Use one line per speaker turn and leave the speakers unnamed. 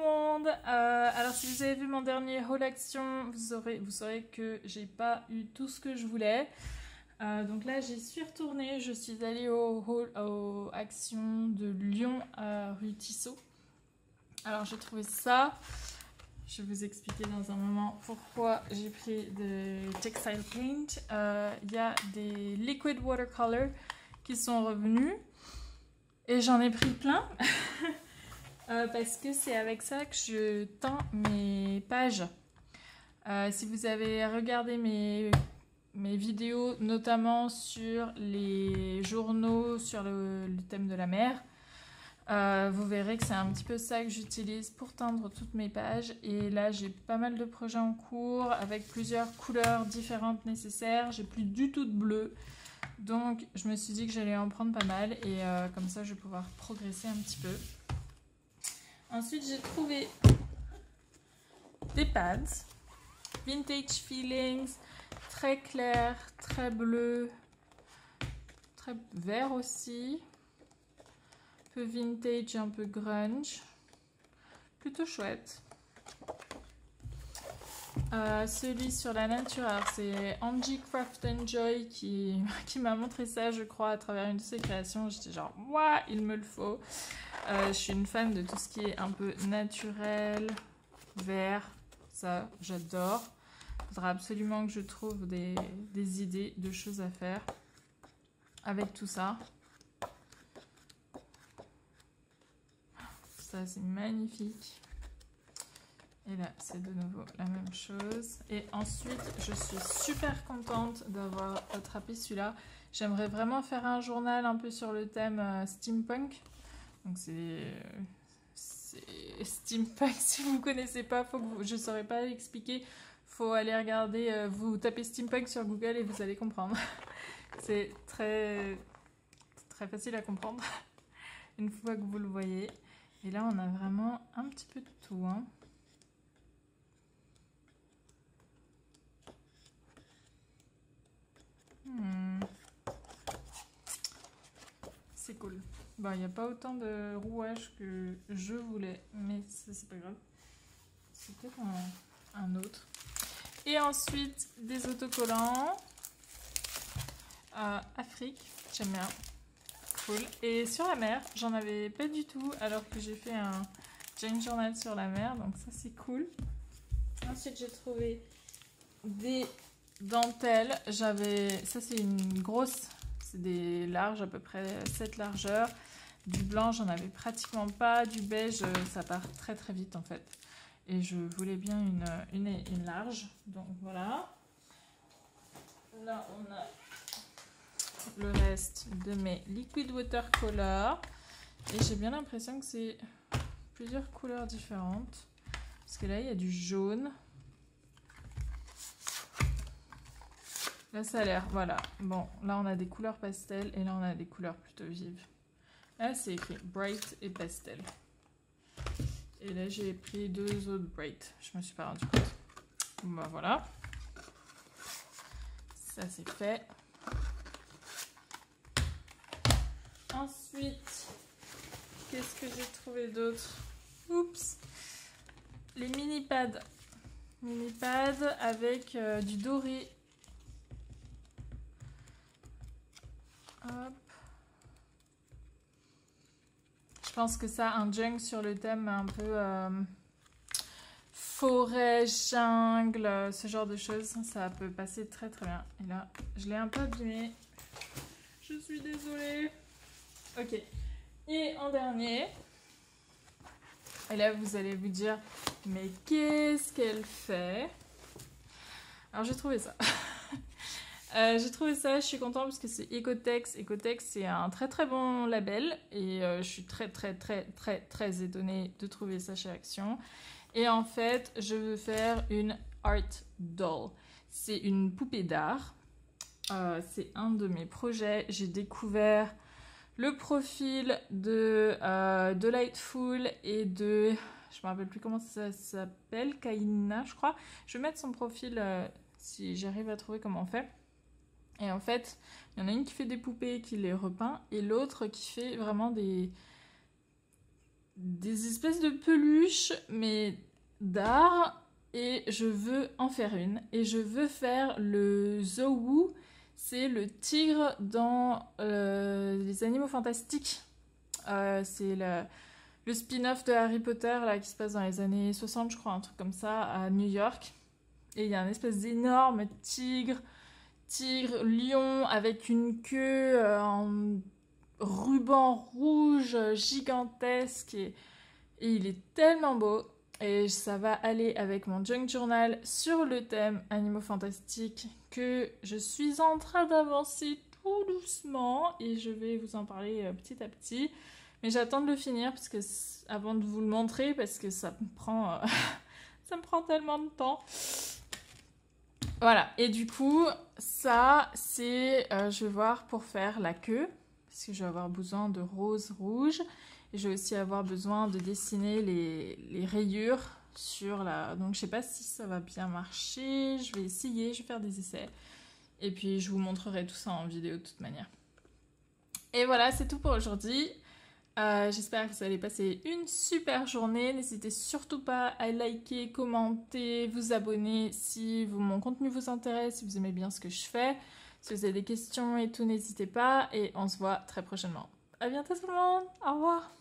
monde. Alors si vous avez vu mon dernier haul action, vous saurez que j'ai pas eu tout ce que je voulais. Donc là j'y suis retournée, je suis allée au action de Lyon à rue Tissot. Alors j'ai trouvé ça, je vais vous expliquer dans un moment pourquoi j'ai pris de textile paint. Il y a des liquid watercolor qui sont revenus et j'en ai pris plein. Parce que c'est avec ça que je teins mes pages. Si vous avez regardé mes vidéos, notamment sur les journaux, sur le thème de la mer, vous verrez que c'est un petit peu ça que j'utilise pour teindre toutes mes pages. Et là, j'ai pas mal de projets en cours avec plusieurs couleurs différentes nécessaires. J'ai plus du tout de bleu. Donc, je me suis dit que j'allais en prendre pas mal. Et comme ça, je vais pouvoir progresser un petit peu. Ensuite, j'ai trouvé des pads Vintage Feelings, très clair, très bleu, très vert aussi, un peu vintage, un peu grunge, plutôt chouette. Celui sur la nature, c'est Angie Craft Joy qui m'a montré ça, je crois, à travers une de ses créations. J'étais genre, ouah, il me le faut. Je suis une fan de tout ce qui est un peu naturel, vert, ça j'adore. Il faudra absolument que je trouve des idées de choses à faire avec tout ça. Ça c'est magnifique. Et là c'est de nouveau la même chose. Et ensuite je suis super contente d'avoir attrapé celui-là. J'aimerais vraiment faire un journal un peu sur le thème steampunk. Donc c'est steampunk, si vous ne connaissez pas, je ne saurais pas l'expliquer. Faut aller regarder, vous tapez steampunk sur Google et vous allez comprendre. C'est très facile à comprendre une fois que vous le voyez. Et là on a vraiment un petit peu de tout, hein. C'est cool. Bon, il n'y a pas autant de rouage que je voulais, mais ça c'est pas grave. C'est peut-être un autre. Et ensuite des autocollants. Afrique, j'aime bien. Cool. Et sur la mer, j'en avais pas du tout alors que j'ai fait un Jane Journal sur la mer, donc ça c'est cool. Ensuite j'ai trouvé des dentelles. Ça c'est une grosse, c'est des larges, à peu près 7 largeurs. Du blanc j'en avais pratiquement pas, du beige ça part très très vite en fait. Et je voulais bien une large, donc voilà. Là on a le reste de mes liquid watercolor. Et j'ai bien l'impression que c'est plusieurs couleurs différentes. Parce que là il y a du jaune. Là ça a l'air, voilà. Bon, là on a des couleurs pastel et là on a des couleurs plutôt vives. Là c'est écrit bright et pastel. Et là j'ai pris 2 autres bright. Je me suis pas rendu compte. Bon, bah voilà. Ça c'est fait. Ensuite, qu'est-ce que j'ai trouvé d'autre? Oups! Les mini pads. Mini pads avec du doré. Hop. Je pense que ça, un junk sur le thème un peu forêt, jungle, ce genre de choses, ça peut passer très très bien. Et là, je l'ai un peu abîmé. Je suis désolée. Ok. Et en dernier, et là vous allez vous dire, mais qu'est-ce qu'elle fait? Alors j'ai trouvé ça. Je suis contente parce que c'est Ecotex. Ecotex c'est un très très bon label et je suis très étonnée de trouver ça chez Action. Et en fait je veux faire une art doll. C'est une poupée d'art. C'est un de mes projets. J'ai découvert le profil de Delightful et de... Je me rappelle plus comment ça s'appelle, Kaina je crois. Je vais mettre son profil si j'arrive à trouver comment on fait. Et en fait, il y en a une qui fait des poupées et qui les repeint, et l'autre qui fait vraiment des des espèces de peluches, mais d'art, et je veux en faire une. Et je veux faire le Zowu, c'est le tigre dans les Animaux Fantastiques. C'est le spin-off de Harry Potter là, qui se passe dans les années 60, je crois, un truc comme ça, à New York. Et il y a un espèce d'énorme tigre, lion, avec une queue en ruban rouge gigantesque. Et il est tellement beau. Et ça va aller avec mon junk journal sur le thème Animaux Fantastiques que je suis en train d'avancer tout doucement. Et je vais vous en parler petit à petit. Mais j'attends de le finir parce que, avant de vous le montrer parce que ça me prend, ça me prend tellement de temps. Voilà, et du coup, ça, c'est, je vais voir pour faire la queue, parce que je vais avoir besoin de rose rouge, et je vais aussi avoir besoin de dessiner les rayures sur la... Donc je sais pas si ça va bien marcher, je vais essayer, je vais faire des essais, et puis je vous montrerai tout ça en vidéo de toute manière. Et voilà, c'est tout pour aujourd'hui. J'espère que vous allez passer une super journée. N'hésitez surtout pas à liker, commenter, vous abonner si mon contenu vous intéresse, si vous aimez bien ce que je fais. Si vous avez des questions et tout, n'hésitez pas. Et on se voit très prochainement. À bientôt tout le monde. Au revoir.